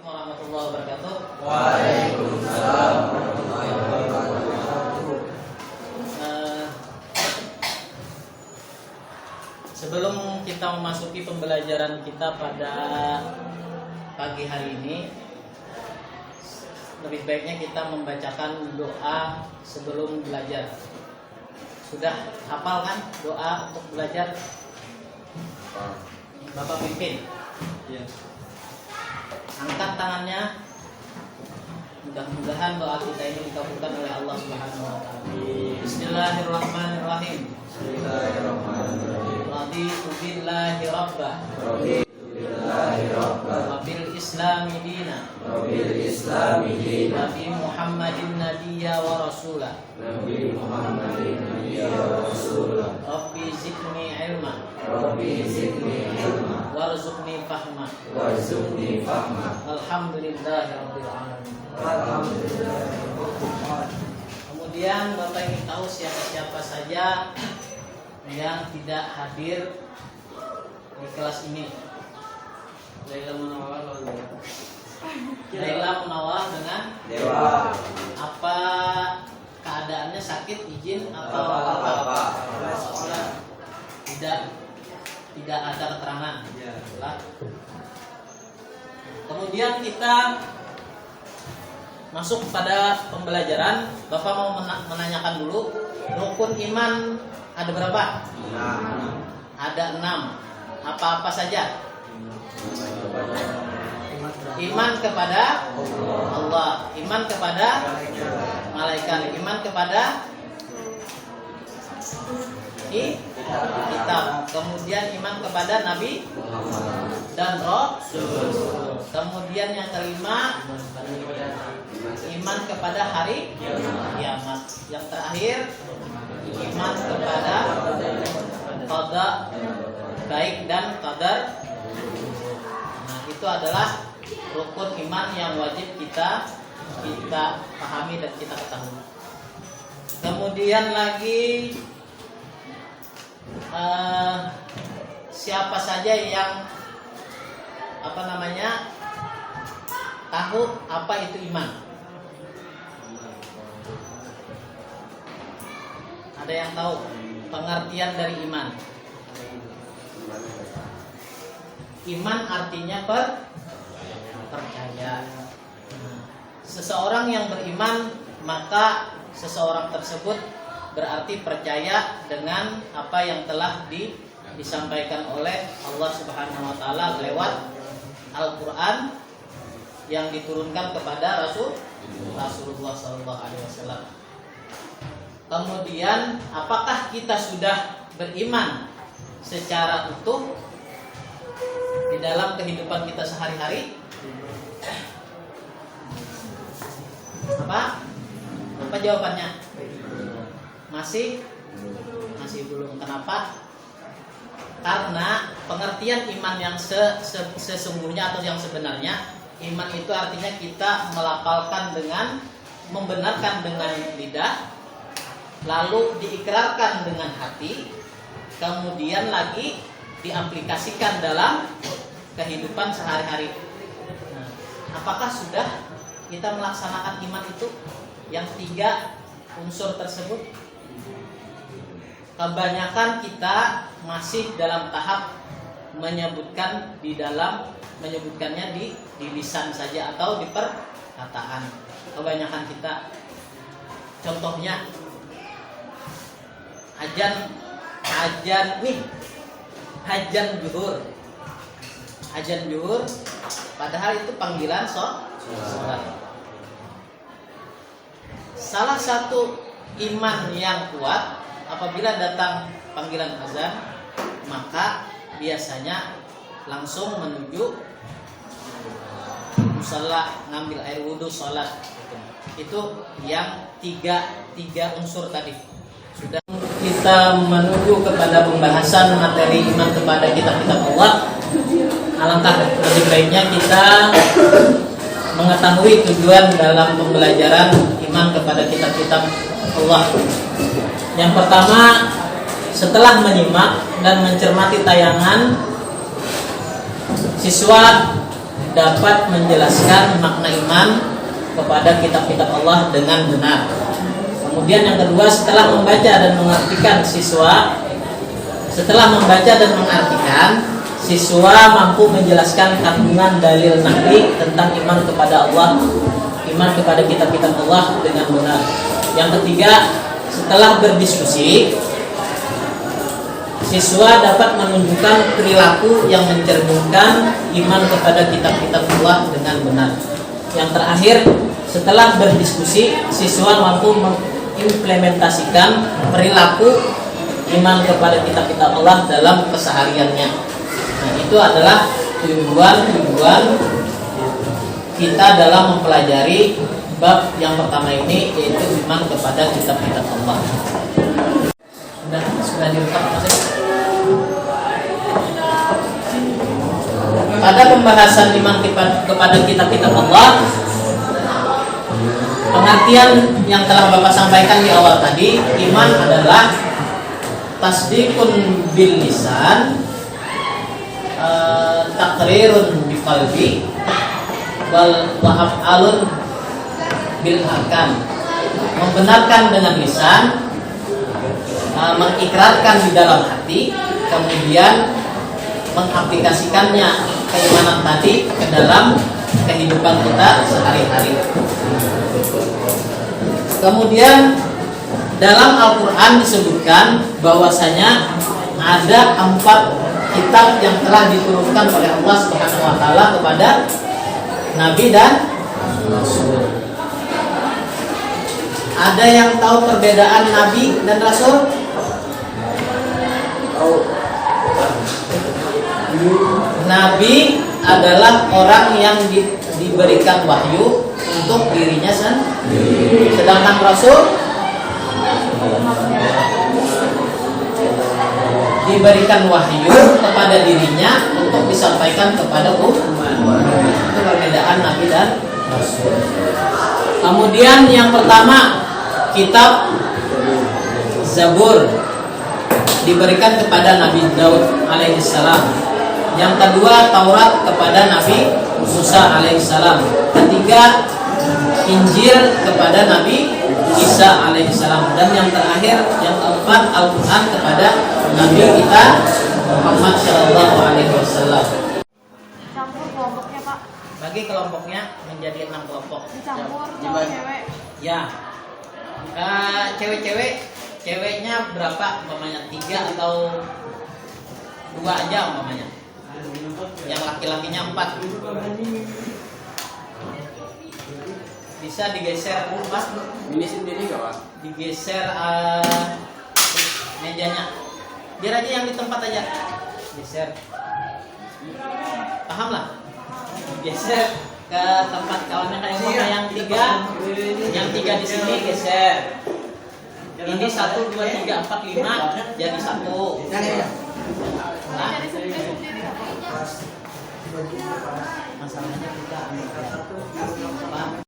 warahmatullahi wabarakatuh. Waalaikumsalam warahmatullahi wabarakatuh. Sebelum kita memasuki pembelajaran kita pada pagi hari ini, lebih baiknya kita membacakan doa sebelum belajar. Sudah hafal kan doa untuk belajar? Bapak pimpin. Iya. Angkat tangannya. Mudah-mudahan doa kita ini dikabulkan oleh Allah Subhanahu wa taala. Bismillahirrahmanirrahim. Bismillahirrahmanirrahim. Raditu billahi rabba Billahi rabban wa bil islami dina Rabbil islami wa dina bi Muhammadin nabiyya wa rasula. Nabi Muhammadin nabiyya wa rasulah. Rabbi zidni ilma Rabbi zidni ilma warzuqni fahma. warzuqni fahma. Alhamdulillahi rabbil alamin. Alhamdulillah. Kemudian Bapak ingin tahu siapa-siapa saja yang tidak hadir di kelas ini. Laila Munawwar dengan Dewa. apa keadaannya, sakit, izin atau Apa? tidak ada keterangan. Ya. Kemudian kita masuk pada pembelajaran. Bapak mau menanyakan dulu, rukun iman ada berapa? Ada 6. Apa-apa saja? Iman kepada Allah, iman kepada malaikat, iman kepada kitab, kemudian iman kepada nabi dan rasul. Kemudian yang kelima, iman kepada hari kiamat. Yang terakhir, iman kepada qada baik dan qadar. Nah, itu adalah rukun iman yang wajib kita pahami dan kita ketahui. Kemudian lagi siapa saja yang tahu apa itu iman? Ada yang tahu pengertian dari iman? Iman artinya percaya. Seseorang yang beriman, maka seseorang tersebut berarti percaya dengan apa yang telah disampaikan oleh Allah Subhanahu wa taala lewat Al-Qur'an yang diturunkan kepada Rasulullah SAW. Kemudian, apakah kita sudah beriman secara utuh di dalam kehidupan kita sehari-hari? Apa jawabannya? Masih belum. Kenapa? Karena pengertian iman yang sesungguhnya atau yang sebenarnya, iman itu artinya kita melafalkan dengan, membenarkan dengan lidah, lalu diikrarkan dengan hati, kemudian lagi diaplikasikan dalam kehidupan sehari-hari. Nah, apakah sudah kita melaksanakan iman itu yang 3 unsur tersebut? Kebanyakan kita masih dalam tahap menyebutkannya di lisan saja atau di perkataan. Kebanyakan kita, contohnya Hajan zuhur, padahal itu panggilan sholat. Salah satu iman yang kuat, apabila datang panggilan azan, maka biasanya langsung menuju musalla, ngambil air wudhu, sholat. Itu yang tiga unsur tadi. Sudah kita menuju kepada pembahasan materi iman kepada kitab-kitab Allah. Alangkah lebih baiknya kita mengetahui tujuan dalam pembelajaran iman kepada kitab-kitab Allah. Yang pertama, setelah menyimak dan mencermati tayangan, siswa dapat menjelaskan makna iman kepada kitab-kitab Allah dengan benar. Kemudian yang kedua, setelah membaca dan mengartikan, siswa mampu menjelaskan kandungan dalil Nabi tentang iman kepada Allah, iman kepada kitab-kitab Allah dengan benar. Yang ketiga, setelah berdiskusi, siswa dapat menunjukkan perilaku yang mencerminkan iman kepada kitab-kitab Allah dengan benar. Yang terakhir, setelah berdiskusi, siswa mampu mengimplementasikan perilaku iman kepada kitab-kitab Allah dalam kesehariannya. Nah, itu adalah tujuan kita dalam mempelajari bab yang pertama ini, yaitu iman kepada kitab-kitab Allah. Sudah direkam masih? Pada pembahasan iman kepada kitab-kitab Allah, pengertian yang telah Bapak sampaikan di awal tadi, iman adalah tasdiqun bil lisan, taqrirun bi qalbi, wal af'alun bil arkan. Membenarkan dengan lisan, mengikrarkan di dalam hati, kemudian mengaplikasikannya keimanan tadi ke dalam kehidupan kita sehari-hari. Kemudian dalam Al-Quran disebutkan bahwasanya ada 4 kitab yang telah diturunkan oleh Allah Subhanahu wa taala kepada Nabi dan Rasul. Ada yang tahu perbedaan Nabi dan Rasul? Nabi adalah orang yang diberikan wahyu untuk dirinya sendiri. Sedangkan Rasul diberikan wahyu kepada dirinya untuk disampaikan kepada umat. Itu perbedaan Nabi dan Rasul. Kemudian yang pertama, kitab Zabur diberikan kepada Nabi Daud alaihissalam. Yang kedua, Taurat kepada Nabi Musa alaihissalam. Ketiga, Injil kepada Nabi Isa alaihissalam. Dan yang terakhir, yang keempat, Al-Quran kepada Nabi kita Muhammad sallallahu alaihi wasallam. Campur kelompoknya, Pak. Bagi kelompoknya menjadi 6 kelompok. Dicampur cewek. Ya. Ceweknya berapa umpamanya? 3 atau 2 aja umpamanya. Yang laki-lakinya 4. Bisa digeser dulu, Mas. Ini sendiri nggak, Pak? Digeser mejanya. Biar aja yang di tempat aja. Geser. Paham lah? Geser ke tempat kawannya kayak mana yang 3. Yang 3 di sini geser. Ini 1, 2, 3, 4, 5 jadi 1. Nah, masalahnya kita apa?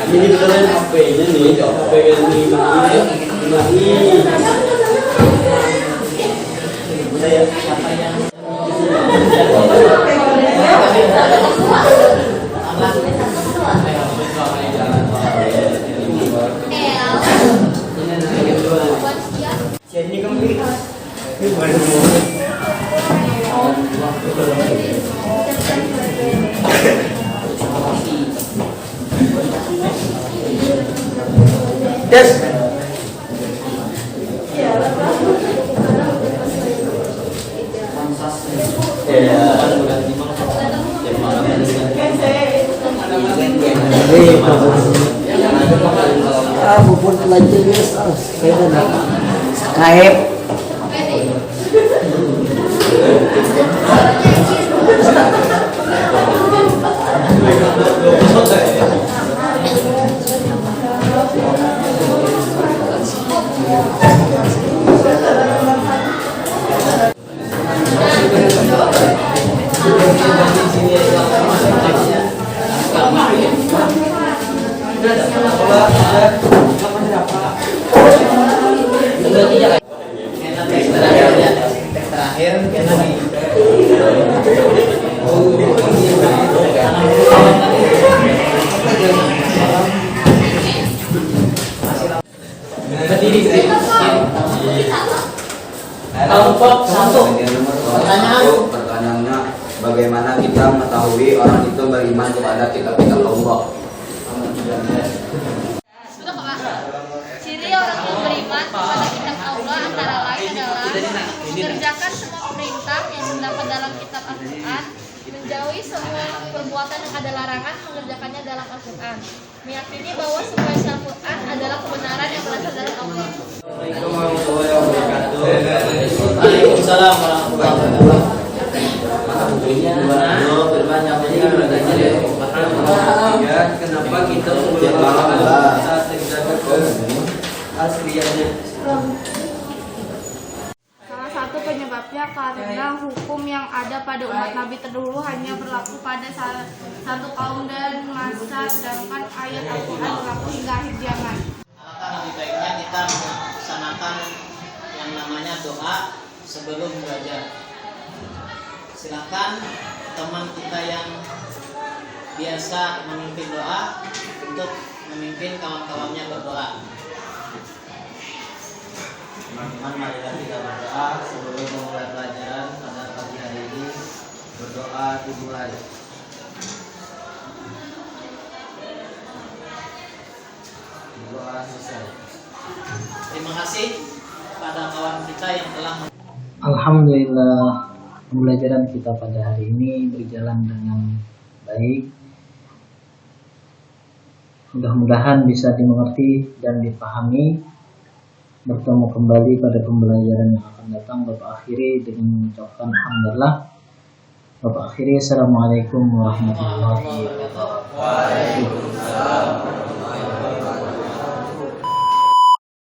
Ini beneran HP-nya nih, HP yang ini. Saya siapa yang Yes. Bubur pelajarnya Skype. Terakhir karena nih kelompok satu. Pertanyaannya, bagaimana kita mengetahui orang itu beriman kepada kitab-kitab Allah? Ciri orang yang beriman kepada kitab Allah antara lain adalah mengerjakan semua perintah yang terdapat dalam kitab Al-Quran, menjauhi semua perbuatan yang ada larangan, mengerjakannya dalam Al-Quran, meyakini bahwa semua isi Al-Quran adalah kebenaran yang berasal dari Allah. Waalaikumsalam warahmatullahi wabarakatuh. Kenapa kita aslinya? Salah satu penyebabnya karena hukum yang ada pada umat Nabi terdahulu hanya berlaku pada satu kaum dan masa, sedangkan ayat Al-Quran berlaku hingga akhir zaman. Alangkah lebih baiknya kita melaksanakan yang namanya doa sebelum belajar. Silakan teman kita yang biasa memimpin doa untuk memimpin kawan-kawannya berdoa. Teman-teman, marilah kita berdoa sebelum memulai pelajaran pada pagi hari ini. Berdoa dimulai. Doa selesai. Terima kasih pada kawan kita yang telah. Alhamdulillah, pembelajaran kita pada hari ini berjalan dengan baik. Mudah-mudahan bisa dimengerti dan dipahami. Bertemu kembali pada pembelajaran yang akan datang. Bapak akhiri dengan mengucapkan alhamdulillah. Bapak akhiri, assalamualaikum warahmatullahi wabarakatuh.